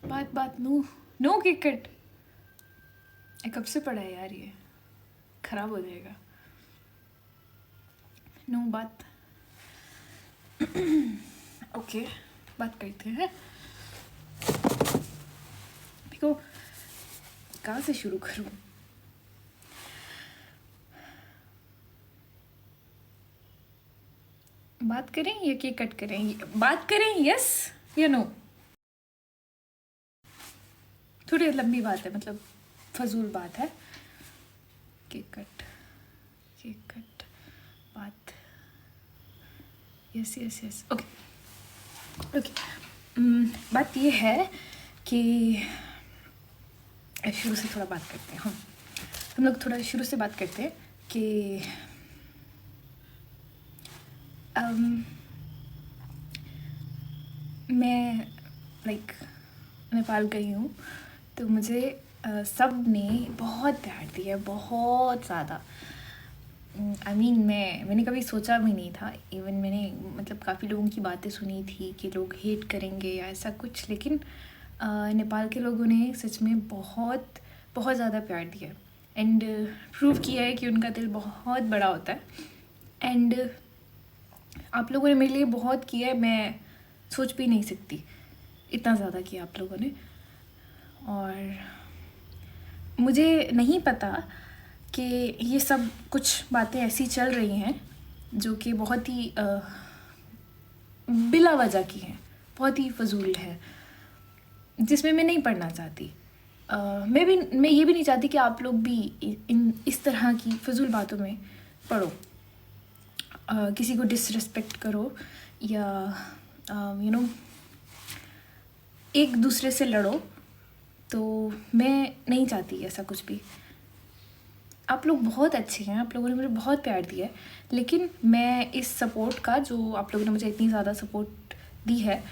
बात बात no no cake cut. कब से पड़ा है यार, ये खराब हो जाएगा। नो बात। ओके बात करते हैं। देखो कहाँ से शुरू करूँ। बात करें या केक कट करें? बात करें यस या नो? थोड़ी लंबी बात है, मतलब फजूल बात है। केक कट बात। Yes yes yes okay okay. बात ये है कि शुरू से थोड़ा बात करते हैं। हम लोग थोड़ा शुरू से बात करते हैं कि मैं लाइक नेपाल गई हूँ, तो मुझे सब ने बहुत प्यार दिया, बहुत ज़्यादा। आई मीन मैंने कभी सोचा भी नहीं था। इवन मैंने मतलब काफ़ी लोगों की बातें सुनी थी कि लोग हेट करेंगे या ऐसा कुछ, लेकिन नेपाल के लोगों ने सच में बहुत बहुत ज़्यादा प्यार दिया एंड प्रूव किया है कि उनका दिल बहुत बड़ा होता है। एंड आप लोगों ने मेरे लिए बहुत किया है, मैं सोच भी नहीं सकती इतना ज़्यादा किया आप लोगों ने। और मुझे नहीं पता कि ये सब कुछ बातें ऐसी चल रही हैं जो कि बहुत ही बिला वजह की हैं, बहुत ही फजूल है, जिसमें मैं नहीं पढ़ना चाहती। मैं ये भी नहीं चाहती कि आप लोग भी इस तरह की फजूल बातों में पढ़ो, किसी को डिसरिस्पेक्ट करो या एक दूसरे से लड़ो। तो मैं नहीं चाहती ऐसा कुछ भी। आप लोग बहुत अच्छे हैं, आप लोगों ने मुझे बहुत प्यार दिया है, लेकिन मैं इस सपोर्ट का, जो आप लोगों ने मुझे इतनी ज़्यादा सपोर्ट दी है,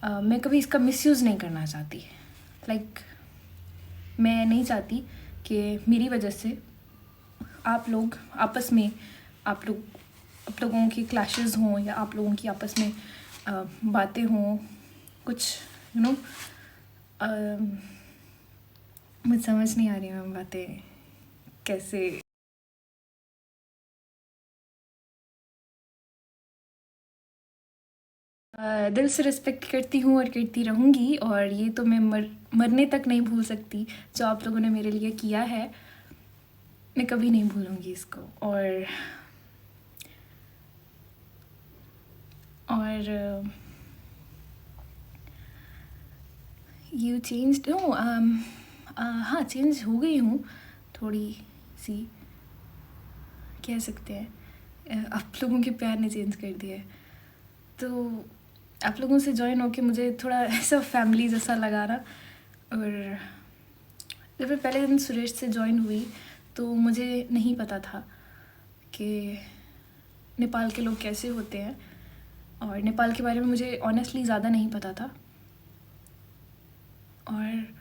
मैं कभी इसका मिसयूज़ नहीं करना चाहती। मैं नहीं चाहती कि मेरी वजह से आप लोग आपस में आप लोगों की क्लैशेस हों या आप लोगों की आपस में बातें हों, कुछ मुझे समझ नहीं आ रही मैं बातें कैसे। दिल से रिस्पेक्ट करती हूँ और करती रहूँगी, और ये तो मैं मरने तक नहीं भूल सकती। जो आप लोगों ने मेरे लिए किया है, मैं कभी नहीं भूलूँगी इसको। और यू चेंज नो हाँ, चेंज हो गई हूँ थोड़ी सी, कह सकते हैं। आप लोगों के प्यार ने चेंज कर दिया है। तो आप लोगों से जॉइन होके मुझे थोड़ा ऐसा फैमिली जैसा लगा रहा। और जब मैं पहले दिन सुरेश से जॉइन हुई तो मुझे नहीं पता था कि नेपाल के लोग कैसे होते हैं, और नेपाल के बारे में मुझे ऑनेस्टली ज़्यादा नहीं पता था। और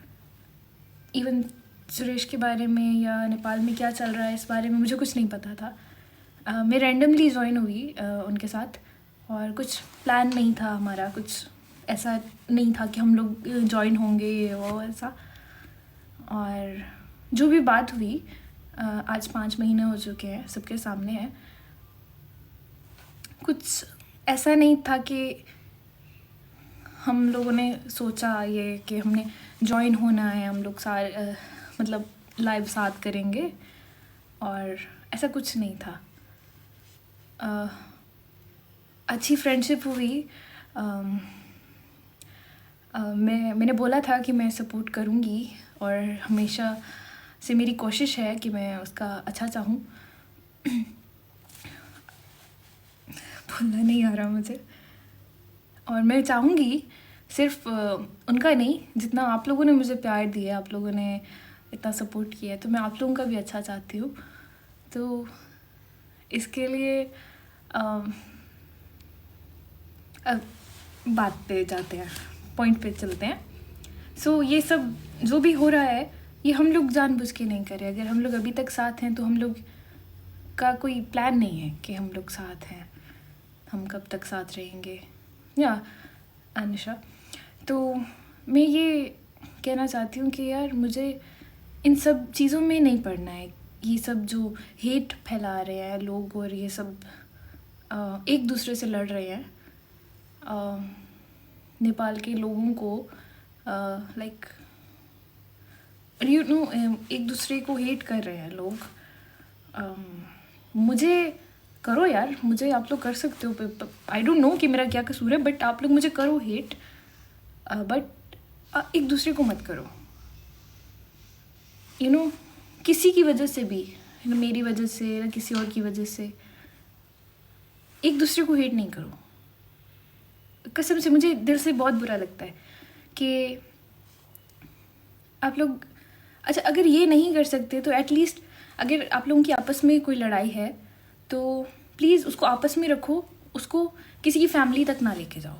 इवन सुरेश के बारे में या नेपाल में क्या चल रहा है, इस बारे में मुझे कुछ नहीं पता था। मैं रैंडमली जॉइन हुई उनके साथ, और कुछ प्लान नहीं था हमारा, कुछ ऐसा नहीं था कि हम लोग जॉइन होंगे वो ऐसा। और जो भी बात हुई, आज 5 महीने हो चुके हैं, सबके सामने है। कुछ ऐसा नहीं था कि हम लोगों ने सोचा ये कि हमने जॉइन होना है, हम लोग सारे मतलब लाइव साथ करेंगे, और ऐसा कुछ नहीं था। अच्छी फ्रेंडशिप हुई। मैंने बोला था कि मैं सपोर्ट करूँगी, और हमेशा से मेरी कोशिश है कि मैं उसका अच्छा चाहूँ। बोलना नहीं आ रहा मुझे। और मैं चाहूँगी सिर्फ उनका नहीं, जितना आप लोगों ने मुझे प्यार दिया, आप लोगों ने इतना सपोर्ट किया है, तो मैं आप लोगों का भी अच्छा चाहती हूँ। तो इसके लिए बात पे जाते हैं, पॉइंट पे चलते हैं। सो ये सब जो भी हो रहा है, ये हम लोग जानबूझ के नहीं कर रहे। अगर हम लोग अभी तक साथ हैं तो हम लोग का कोई प्लान नहीं है कि हम लोग साथ हैं, हम कब तक साथ रहेंगे। या अनिशा, तो मैं ये कहना चाहती हूँ कि यार मुझे इन सब चीज़ों में नहीं पड़ना है। ये सब जो हेट फैला रहे हैं लोग और ये सब एक दूसरे से लड़ रहे हैं, नेपाल के लोगों को लाइक एक दूसरे को हेट कर रहे हैं लोग। मुझे करो यार, मुझे आप लोग कर सकते हो। आई डोंट नो कि मेरा क्या कसूर है, बट आप लोग मुझे करो हेट, बट एक दूसरे को मत करो। किसी की वजह से भी, मेरी वजह से या किसी और की वजह से एक दूसरे को हेट नहीं करो। कसम से मुझे दिल से बहुत बुरा लगता है कि आप लोग, अच्छा अगर ये नहीं कर सकते तो एटलीस्ट अगर आप लोगों की आपस में कोई लड़ाई है तो प्लीज़ उसको आपस में रखो, उसको किसी की फैमिली तक ना लेके जाओ।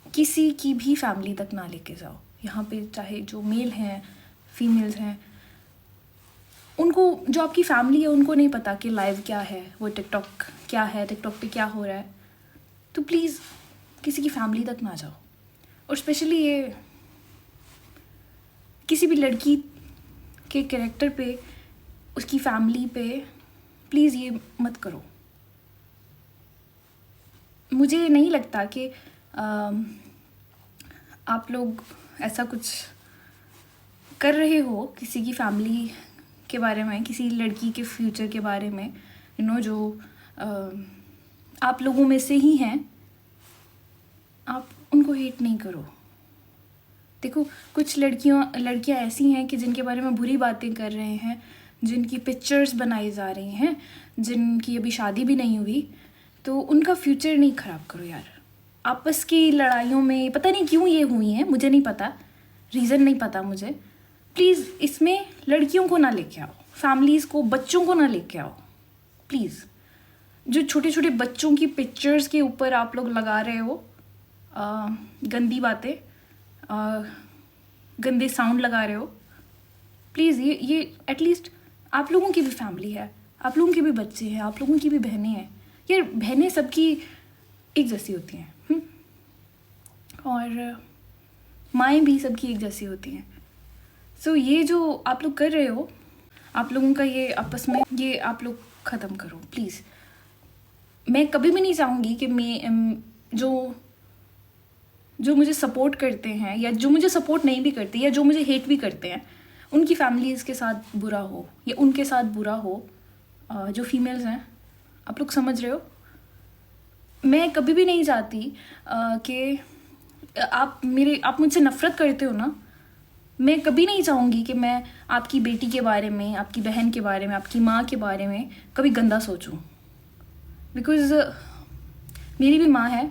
किसी की भी फैमिली तक ना लेके जाओ। यहाँ पे चाहे जो मेल हैं फीमेल्स हैं, उनको, जो आपकी फैमिली है उनको नहीं पता कि लाइव क्या है, वो टिकटॉक क्या है, टिकटॉक पे क्या हो रहा है, तो प्लीज़ किसी की फैमिली तक ना जाओ। और स्पेशली ये किसी भी लड़की के कैरेक्टर पे, उसकी फैमिली पे प्लीज़ ये मत करो। मुझे नहीं लगता कि आप लोग ऐसा कुछ कर रहे हो किसी की फैमिली के बारे में, किसी लड़की के फ्यूचर के बारे में, जो आप लोगों में से ही हैं, आप उनको हेट नहीं करो। देखो कुछ लड़कियां ऐसी हैं कि जिनके बारे में बुरी बातें कर रहे हैं, जिनकी पिक्चर्स बनाई जा रही हैं, जिनकी अभी शादी भी नहीं हुई, तो उनका फ्यूचर नहीं ख़राब करो यार। आपस की लड़ाइयों में पता नहीं क्यों ये हुई हैं, मुझे नहीं पता, रीज़न नहीं पता मुझे। प्लीज़ इसमें लड़कियों को ना लेके आओ, फैमिलीज़ को, बच्चों को ना लेके आओ प्लीज़। जो छोटे छोटे बच्चों की पिक्चर्स के ऊपर आप लोग लगा रहे हो गंदी बातें, गंदे साउंड लगा रहे हो, प्लीज़ ये एटलीस्ट आप लोगों की भी फैमिली है, आप लोगों के भी बच्चे हैं, आप लोगों की भी बहनें हैं। यार बहनें सबकी एक जैसी होती हैं, और माएँ भी सबकी एक जैसी होती हैं। सो ये जो आप लोग कर रहे हो, आप लोगों का ये आपस में, ये आप लोग ख़त्म करो प्लीज़। मैं कभी भी नहीं चाहूँगी कि मैं जो मुझे सपोर्ट करते हैं या जो मुझे सपोर्ट नहीं भी करते या जो मुझे हेट भी करते हैं, उनकी फैमिलीज़ के साथ बुरा हो या उनके साथ बुरा हो। जो फीमेल्स हैं, आप लोग समझ रहे हो, मैं कभी भी नहीं चाहती कि आप मुझसे नफ़रत करते हो ना, मैं कभी नहीं चाहूँगी कि मैं आपकी बेटी के बारे में, आपकी बहन के बारे में, आपकी माँ के बारे में कभी गंदा सोचूं। बिकॉज़ मेरी भी माँ है,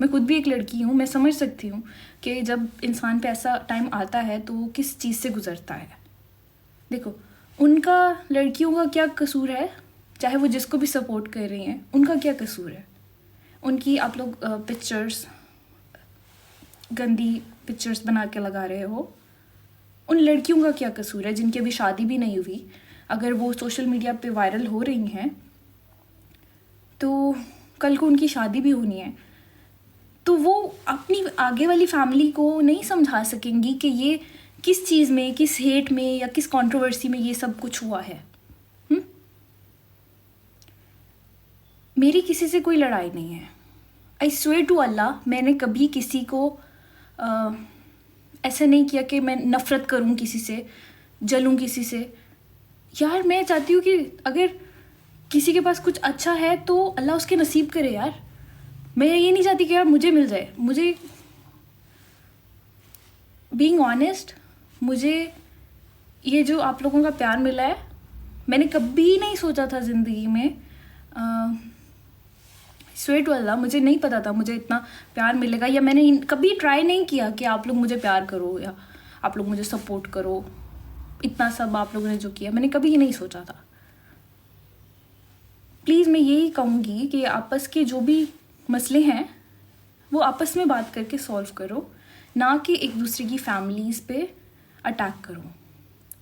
मैं खुद भी एक लड़की हूँ, मैं समझ सकती हूँ कि जब इंसान पे ऐसा टाइम आता है तो वो किस चीज़ से गुज़रता है। देखो उनका, लड़कियों का क्या कसूर है, चाहे वो जिसको भी सपोर्ट कर रही हैं, उनका क्या कसूर है। उनकी आप लोग पिक्चर्स, गंदी पिक्चर्स बना के लगा रहे हो, उन लड़कियों का क्या कसूर है जिनकी अभी शादी भी नहीं हुई। अगर वो सोशल मीडिया पे वायरल हो रही हैं तो कल को उनकी शादी भी होनी है, तो वो अपनी आगे वाली फैमिली को नहीं समझा सकेंगी कि ये किस चीज़ में, किस हेट में या किस कंट्रोवर्सी में ये सब कुछ हुआ है। मेरी किसी से कोई लड़ाई नहीं है, आई स्वेयर टू अल्लाह। मैंने कभी किसी को ऐसा नहीं किया कि मैं नफ़रत करूं किसी से, जलूं किसी से। यार मैं चाहती हूँ कि अगर किसी के पास कुछ अच्छा है तो अल्लाह उसके नसीब करे यार। मैं ये नहीं चाहती कि यार मुझे मिल जाए। मुझे बीइंग ऑनेस्ट, मुझे ये जो आप लोगों का प्यार मिला है, मैंने कभी नहीं सोचा था ज़िंदगी में, स्वेयर टू अल्लाह, मुझे नहीं पता था मुझे इतना प्यार मिलेगा, या मैंने कभी ट्राई नहीं किया कि आप लोग मुझे प्यार करो या आप लोग मुझे सपोर्ट करो। इतना सब आप लोगों ने जो किया, मैंने कभी नहीं सोचा था। प्लीज़ मैं यही कहूँगी कि आपस के जो भी मसले हैं वो आपस में बात करके सॉल्व करो, ना कि एक दूसरे की फैमिलीज़ पे अटैक करो।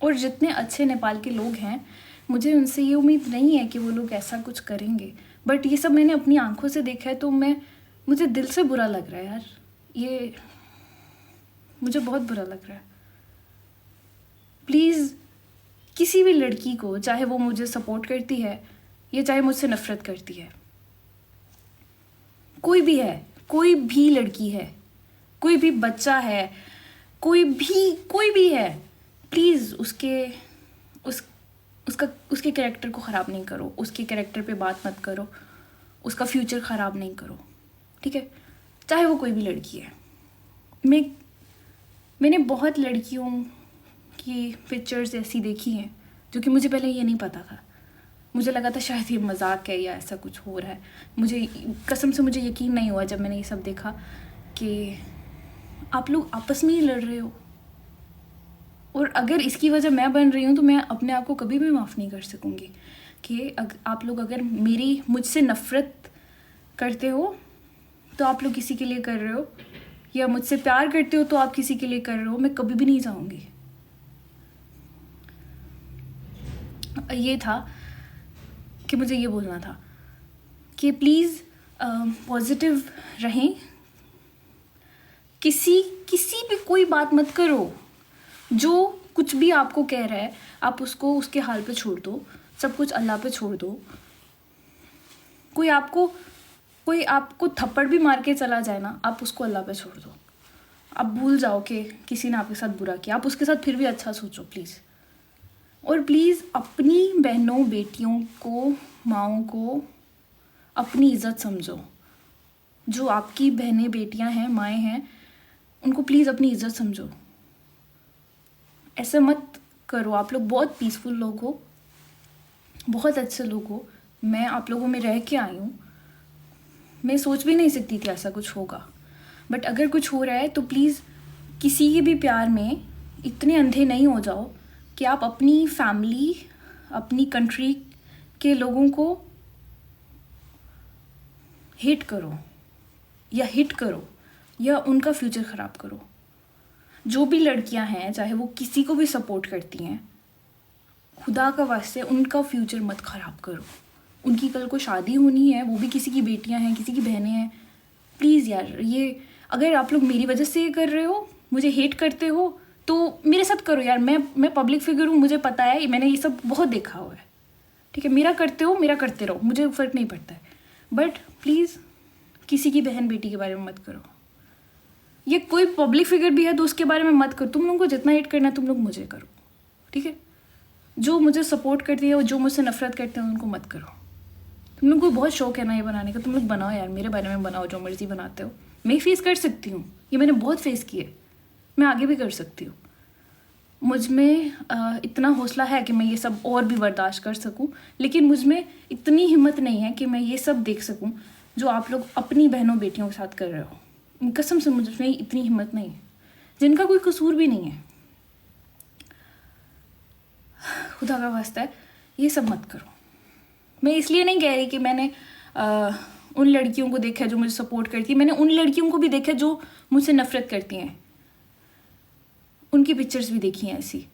और जितने अच्छे नेपाल के लोग हैं, मुझे उनसे ये उम्मीद नहीं है कि वो लोग ऐसा कुछ करेंगे, बट ये सब मैंने अपनी आंखों से देखा है तो मुझे दिल से बुरा लग रहा है यार। ये मुझे बहुत बुरा लग रहा है। प्लीज़ किसी भी लड़की को, चाहे वो मुझे सपोर्ट करती है या चाहे मुझसे नफ़रत करती है, कोई भी है, कोई भी लड़की है, कोई भी बच्चा है, कोई भी है, प्लीज़ उसके कैरेक्टर को ख़राब नहीं करो, उसके कैरेक्टर पे बात मत करो, उसका फ्यूचर ख़राब नहीं करो, ठीक है? चाहे वो कोई भी लड़की है। मैंने बहुत लड़कियों की पिक्चर्स ऐसी देखी हैं जो कि मुझे पहले ये नहीं पता था। मुझे लगा था शायद ये मजाक है या ऐसा कुछ हो रहा है। मुझे कसम से मुझे यकीन नहीं हुआ जब मैंने ये सब देखा कि आप लोग आपस में ही लड़ रहे हो, और अगर इसकी वजह मैं बन रही हूँ तो मैं अपने आप को कभी भी माफ़ नहीं कर सकूँगी कि आप लोग अगर मुझसे नफ़रत करते हो तो आप लोग किसी के लिए कर रहे हो, या मुझसे प्यार करते हो तो आप किसी के लिए कर रहे हो। मैं कभी भी नहीं चाहूँगी। ये था कि मुझे ये बोलना था कि प्लीज़ पॉजिटिव रहें। किसी भी कोई बात मत करो। जो कुछ भी आपको कह रहा है आप उसको उसके हाल पे छोड़ दो, सब कुछ अल्लाह पे छोड़ दो। कोई आपको थप्पड़ भी मार के चला जाए ना, आप उसको अल्लाह पे छोड़ दो। आप भूल जाओ कि किसी ने आपके साथ बुरा किया, आप उसके साथ फिर भी अच्छा सोचो प्लीज़। और प्लीज़ अपनी बहनों, बेटियों को, माँओं को अपनी इज़्ज़त समझो। जो आपकी बहनें, बेटियां हैं, माएँ हैं, उनको प्लीज़ अपनी इज़्ज़त समझो। ऐसे मत करो। आप लोग बहुत पीसफुल लोग हो, बहुत अच्छे लोग हो। मैं आप लोगों में रह के आई हूँ। मैं सोच भी नहीं सकती थी ऐसा कुछ होगा, बट अगर कुछ हो रहा है तो प्लीज़ किसी के भी प्यार में इतने अंधे नहीं हो जाओ कि आप अपनी फैमिली, अपनी कंट्री के लोगों को हेट करो या हिट करो या उनका फ्यूचर ख़राब करो। जो भी लड़कियां हैं, चाहे वो किसी को भी सपोर्ट करती हैं, खुदा का वास्ते उनका फ्यूचर मत ख़राब करो। उनकी कल को शादी होनी है, वो भी किसी की बेटियां हैं, किसी की बहनें हैं। प्लीज़ यार, ये अगर आप लोग मेरी वजह से ये कर रहे हो, मुझे हेट करते हो, तो मेरे साथ करो यार। मैं पब्लिक फिगर हूँ, मुझे पता है, मैंने ये सब बहुत देखा हुआ है, ठीक है? मेरा करते हो, मेरा करते रहो, मुझे फ़र्क नहीं पड़ता है। बट प्लीज़ किसी की बहन बेटी के बारे में मत करो। ये कोई पब्लिक फिगर भी है तो उसके बारे में मत करो। तुम लोगों को जितना हेट करना है तुम लोग मुझे करो, ठीक है? जो मुझे सपोर्ट करती है और जो मुझसे नफरत करते हैं उनको मत करो। तुम लोग को बहुत शौक है ना ये बनाने का, तुम लोग बनाओ यार, मेरे बारे में बनाओ, जो मर्जी बनाते हो। मैं फेस कर सकती हूँ, ये मैंने बहुत फेस किए, मैं आगे भी कर सकती हूँ। मुझ में इतना हौसला है कि मैं ये सब और भी बर्दाश्त कर सकूं, लेकिन मुझ में इतनी हिम्मत नहीं है कि मैं ये सब देख सकूं जो आप लोग अपनी बहनों बेटियों के साथ कर रहे हो। कसम से मुझ में इतनी हिम्मत नहीं है, जिनका कोई कसूर भी नहीं है। खुदा का वास्ता है, ये सब मत करो। मैं इसलिए नहीं कह रही कि मैंने उन लड़कियों को देखा जो मुझे सपोर्ट करती है, मैंने उन लड़कियों को भी देखा जो मुझसे नफरत करती हैं। उनकी पिक्चर्स भी देखी हैं ऐसी।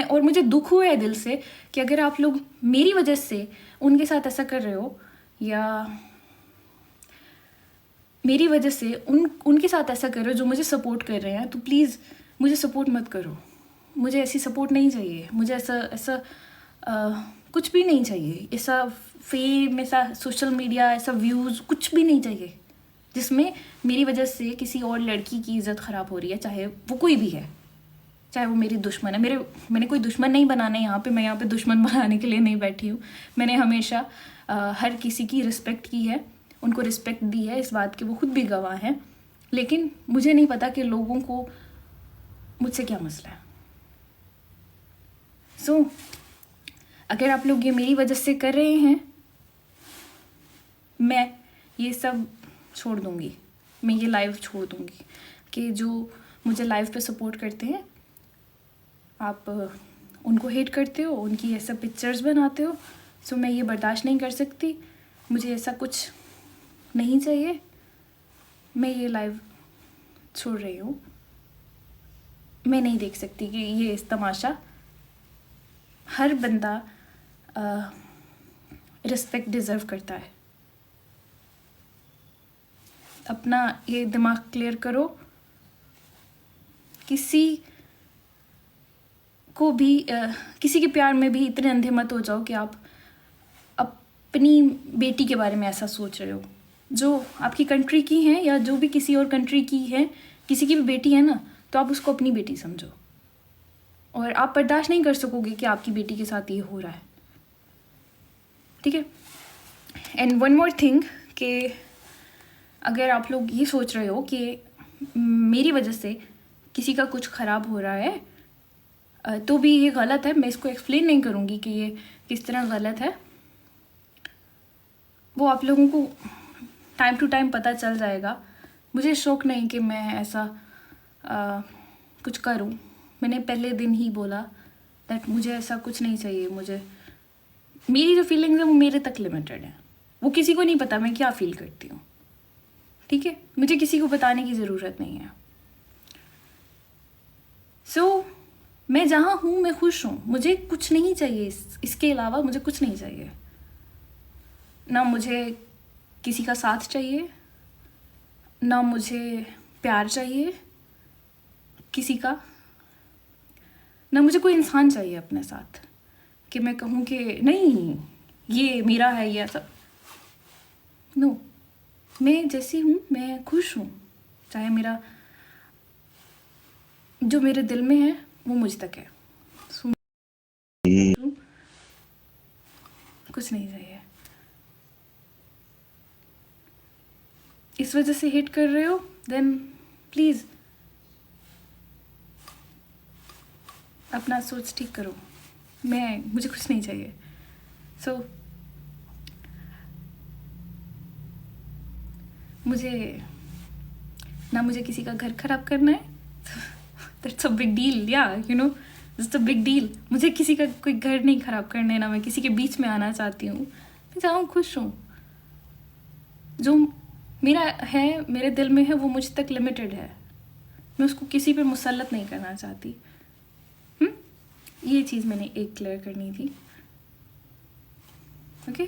और मुझे दुख हुआ है दिल से कि अगर आप लोग मेरी वजह से उनके साथ ऐसा कर रहे हो, या मेरी वजह से उनके साथ ऐसा कर रहे हो जो मुझे सपोर्ट कर रहे हैं, तो प्लीज़ मुझे सपोर्ट मत करो। मुझे ऐसी सपोर्ट नहीं चाहिए। मुझे ऐसा कुछ भी नहीं चाहिए। ऐसा फेम, ऐसा सोशल मीडिया, ऐसा व्यूज़ कुछ भी नहीं चाहिए जिसमें मेरी वजह से किसी और लड़की की इज़्ज़त ख़राब हो रही है, चाहे वो कोई भी है, चाहे वो मेरी दुश्मन है। मैंने कोई दुश्मन नहीं बनाने यहाँ पे, मैं यहाँ पे दुश्मन बनाने के लिए नहीं बैठी हूँ। मैंने हमेशा हर किसी की रिस्पेक्ट की है, उनको रिस्पेक्ट दी है, इस बात के वो खुद भी गवाह हैं। लेकिन मुझे नहीं पता कि लोगों को मुझसे क्या मसला है। सो अगर आप लोग ये मेरी वजह से कर रहे हैं, मैं ये सब छोड़ दूँगी, मैं ये लाइव छोड़ दूँगी कि जो मुझे लाइव पे सपोर्ट करते हैं, आप उनको हेट करते हो, उनकी ऐसा पिक्चर्स बनाते हो। सो मैं ये बर्दाश्त नहीं कर सकती, मुझे ऐसा कुछ नहीं चाहिए। मैं ये लाइव छोड़ रही हूँ। मैं नहीं देख सकती कि ये इस तमाशा। हर बंदा रिस्पेक्ट डिज़र्व करता है। अपना ये दिमाग क्लियर करो, किसी को भी किसी के प्यार में भी इतने अंधे मत हो जाओ कि आप अपनी बेटी के बारे में ऐसा सोच रहे हो। जो आपकी कंट्री की है या जो भी किसी और कंट्री की है, किसी की भी बेटी है ना, तो आप उसको अपनी बेटी समझो। और आप बर्दाश्त नहीं कर सकोगे कि आपकी बेटी के साथ ये हो रहा है, ठीक है। एंड वन मोर थिंग कि अगर आप लोग ये सोच रहे हो कि मेरी वजह से किसी का कुछ ख़राब हो रहा है, तो भी ये गलत है। मैं इसको एक्सप्लेन नहीं करूँगी कि ये किस तरह गलत है, वो आप लोगों को टाइम टू टाइम पता चल जाएगा। मुझे शौक नहीं कि मैं ऐसा कुछ करूं। मैंने पहले दिन ही बोला दैट मुझे ऐसा कुछ नहीं चाहिए। मुझे मेरी जो फीलिंग्स है वो मेरे तक लिमिटेड है, वो किसी को नहीं पता मैं क्या फील करती हूँ, ठीक है। मुझे किसी को बताने की ज़रूरत नहीं है। सो मैं जहाँ हूँ मैं खुश हूँ, मुझे कुछ नहीं चाहिए इसके अलावा मुझे कुछ नहीं चाहिए। ना मुझे किसी का साथ चाहिए, ना मुझे प्यार चाहिए किसी का, ना मुझे कोई इंसान चाहिए अपने साथ कि मैं कहूँ कि नहीं ये मेरा है या सब। नो, मैं जैसी हूँ मैं खुश हूँ। चाहे मेरा जो मेरे दिल में है वो मुझ तक है। कुछ नहीं चाहिए। इस वजह से हिट कर रहे हो, देन प्लीज़ अपना सोच ठीक करो। मुझे कुछ नहीं चाहिए। सो मुझे किसी का घर खराब करना है। दैट्स अ बिग डील, या you know that's a big deal. मुझे किसी का कोई घर नहीं खराब करना है, ना मैं किसी के बीच में आना चाहती हूँ। मैं जहाँ खुश हूँ, जो मेरा है मेरे दिल में है वो मुझ तक लिमिटेड है। मैं उसको किसी पे मुसल्लत नहीं करना चाहती। ये चीज़ मैंने एक क्लियर करनी थी, ओके।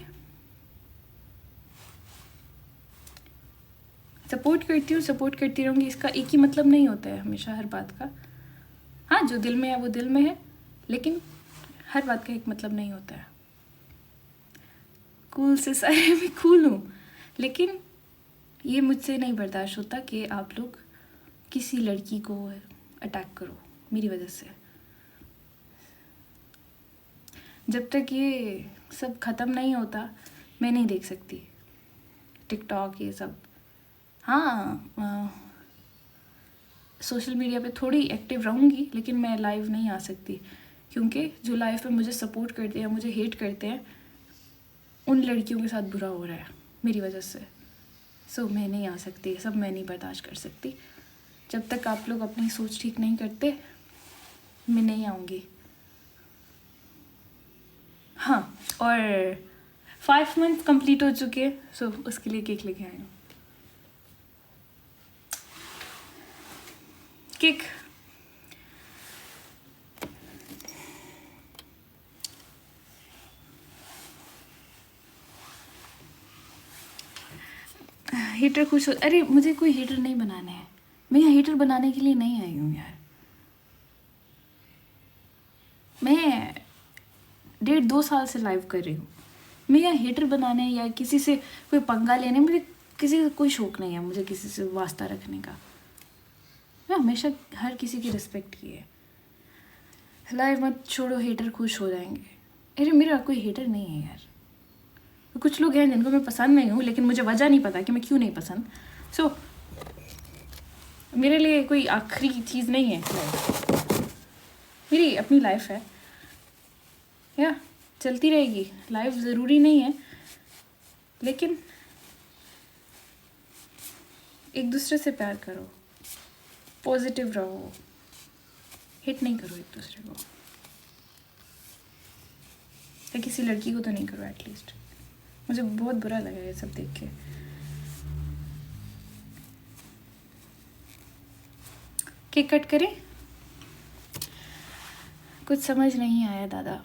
सपोर्ट करती हूँ, सपोर्ट करती रहूँगी। इसका एक ही मतलब नहीं होता है हमेशा हर बात का। हाँ, जो दिल में है वो दिल में है, लेकिन हर बात का एक मतलब नहीं होता है। कूल से सारे में कूल हूँ, लेकिन ये मुझसे नहीं बर्दाश्त होता कि आप लोग किसी लड़की को अटैक करो मेरी वजह से। जब तक ये सब ख़त्म नहीं होता मैं नहीं देख सकती टिकटॉक ये सब। हाँ, सोशल मीडिया पे थोड़ी एक्टिव रहूँगी, लेकिन मैं लाइव नहीं आ सकती, क्योंकि जो लाइव पे मुझे सपोर्ट करते हैं, मुझे हेट करते हैं, उन लड़कियों के साथ बुरा हो रहा है मेरी वजह से। सो मैं नहीं आ सकती, सब मैं नहीं बर्दाश्त कर सकती। जब तक आप लोग अपनी सोच ठीक नहीं करते मैं नहीं आऊँगी। हाँ, और 5 मंथ कंप्लीट हो चुके हैं, सो उसके लिए केक लेके आई हूँ। केक हीटर खुश हो। अरे मुझे कोई हीटर नहीं बनाना है, मैं यहाँ हीटर बनाने के लिए नहीं आई हूँ यार। मैं 1.5-2 साल से लाइव कर रही हूँ। मैं यहाँ हीटर बनाने या किसी से कोई पंगा लेने, मुझे किसी का कोई शौक़ नहीं है। मुझे किसी से वास्ता रखने का। मैं हमेशा हर किसी की रिस्पेक्ट की है। लाइव मत छोड़ो, हेटर खुश हो जाएंगे। अरे मेरा कोई हेटर नहीं है यार। कुछ लोग हैं जिनको मैं पसंद नहीं हूँ, लेकिन मुझे वजह नहीं पता कि मैं क्यों नहीं पसंद। सो मेरे लिए कोई आखिरी चीज़ नहीं है लाइफ। मेरी अपनी लाइफ है, या चलती रहेगी। लाइफ ज़रूरी नहीं है, लेकिन एक दूसरे से प्यार करो, पॉजिटिव रहो, हिट नहीं करो एक दूसरे को, या किसी लड़की को तो नहीं करो एटलीस्ट। मुझे बहुत बुरा लगा ये सब देख के। केक कट करें? कुछ समझ नहीं आया दादा।